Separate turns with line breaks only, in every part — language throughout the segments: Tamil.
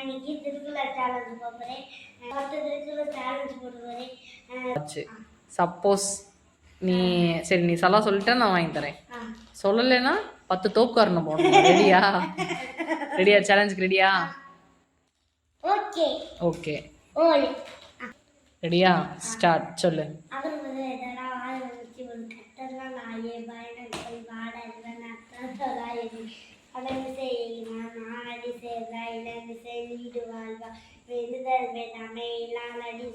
இன்னைக்கு திருக்குறள் சேலஞ்ச் போகிறேன். 10 திருக்குறள் சேலஞ்ச் போடுவேன்.
சப்போஸ் நீ சரி நீ சொல்லிட்டா நான் வாங்கி தரேன். சொல்லலைன்னா 10 தோப்புக்காரனை போடணும். ரெடியா? ரெடியா? சேலஞ்சுக்கு ரெடியா?
ஓகே
ஓகே
ஓல்
ரெடியா? ஸ்டார்ட். சொல்லு.
அவர் முதலா வாழ வச்சு ஒரு கட்டெல்லாம் நாயே பயணங்கள் வாட நத்தாயி அடமிசை நானடி சேர்ந்தா இளமிசை நீடு வாழ்வா வெறுதல் வேண்டாமே இல்லானடி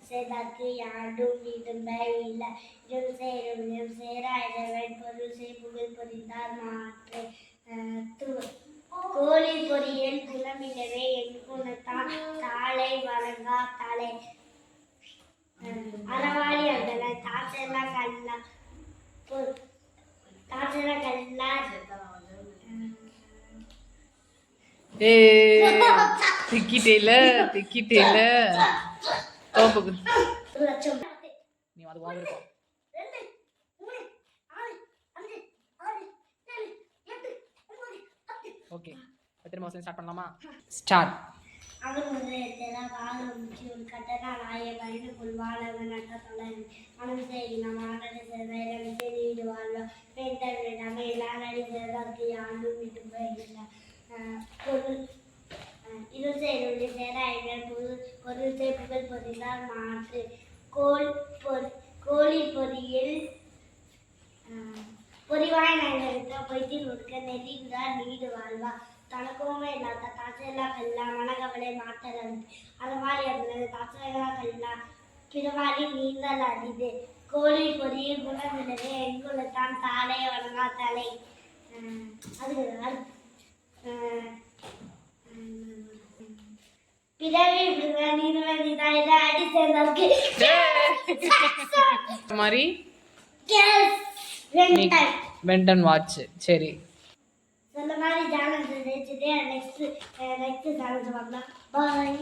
சேதாக்கு யாடும் நீடும்ப இல்லை இடம் சேரும் சேராயிரவன் பொருள் புகழ் பொறிந்தார் மாற்று கோழி பொறியல் குணமிடவே எங்குணத்தான் தாளை வழங்கா தலை அறவாளி அந்தன தாசலா கல்லா
திக்கிட்டேல தோப்புக்கு நீ அது வாங்கிருக்கோம். ஓகே எத்தனை மாதம் ஸ்டார்ட் பண்ணலாமா? ஸ்டார்ட்.
அவர் முதலெல்லாம் வாழ முடிச்சு ஒரு கட்டணா நாயை பயணக்குள் வாழவன் நட்ட தொலை மனம் செய்யலாம் ஆனடி சேர்ந்த வீடு வாழ்வோம் பெண்கள் வேண்டாமே எல்லானடி சேர்ந்தாக்கு யாரும் வீட்டு போயிடல பொருள் இது செய்ய சேராயிரம் பொருள் புகழ் பொறிந்தால் மாற்று கோழி பொறியில் பொறிவாய் நகரத்த பொய்த்தில் ஒடுக்க நெறிந்தார் நீடு வாழ்வா தனக்குமே இல்லாத தாசையெல்லா கல்லா மனகவலை மாற்றல் அறவாளி இருந்தது தாசையெல்லா கல்லா பிறவாளி நீந்தல் அரிது கோழி பொறியில் குணமிடவே எங்குள்ளத்தான் தாளை வணங்கா தலை பிறவி நீர்வதிதாயில அடி சேர்ந்தவருக்கு
மாதிரி வெண்டன் வாட்ச். சரி
இந்த மாதிரி சேலஞ்ச் நெக்ஸ்ட் சேலஞ்ச் பார்க்கலாம். பாய்.